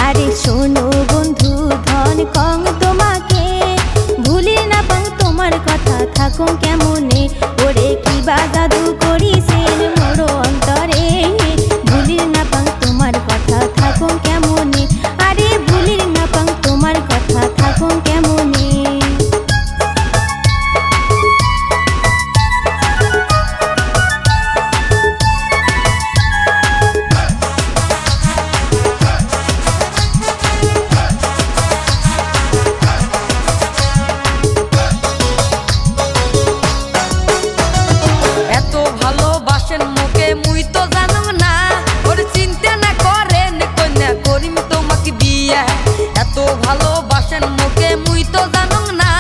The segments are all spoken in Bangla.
আরে শোনো বন্ধু ধন কং তোমাকে ভুলি না পাং তোমার কথা থাকুন কেমনে ওরে কি বা জাদু করিছেন মোর অন্তরে ভুলি না পাং তোমার কথা থাকুন কেমনে আরে ভুলি না পাং তোমার কথা থাকুন কেমনে ভালোবাসেন মোকে মুই তো জানো না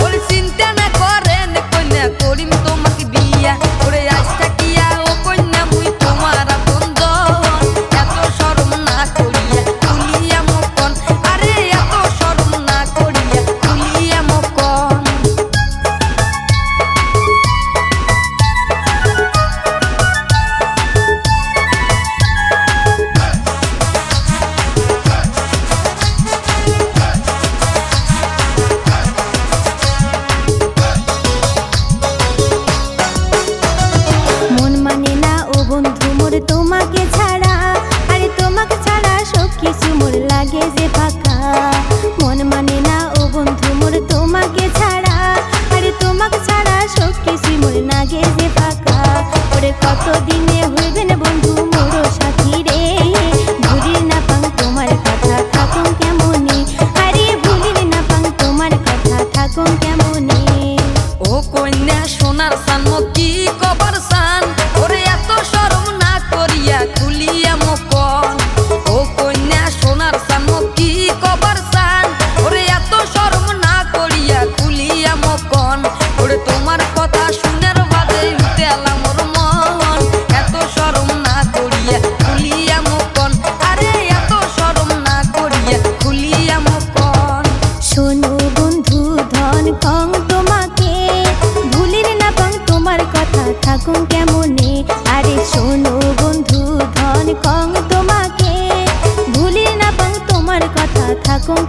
ওরে চিন্তা না করেন কন্যা করিম তোমাকে বিয়া ওরে আজটা কিয়া ও কন্যা মুই তোমার আপনজন এত শরম না করিয়া খুলিয়া মকন আরে এত শরম না করিয়া খুলিয়া মকন তোমাকে ছাড়া আরে তোমাকে ছাড়া সব কিছু মোর লাগে যে ফাঁকা মন মানে না ও বন্ধু মোর তোমাকে ছাড়া আরে তোমাকে ছাড়া সব কিছু মোর লাগে যে ফাঁকা ওরে কতদিনে হইবে না বন্ধু মোর সাথী রে ভুলি না পাং তোমার কথা থাকুন কেমনে আরে ভুলি না পাং তোমার কথা থাকুন কেমনে ও কন্যা সোনার সান কি কবর সান ওরে এত শরম না করিয়া খুলিয়া মকন ও কন্যা সোনার সান কি কবর সান ওরে এত শরম না করিয়া খুলিয়া মকন ওরে তোমার কথা শুনের বাদে উঠেলাম মোর মন এত শরম না করিয়া খুলিয়া মকন আরে এত শরম না করিয়া খুলিয়া মকন শোনো বন্ধু ধন কং তোমাকে ভুলির না পাং তোমার কথা থাকুন কেমনে আরে শোনো বন্ধু ধন কং তোমাকে ভুলির না পাং তোমার কথা থাকুন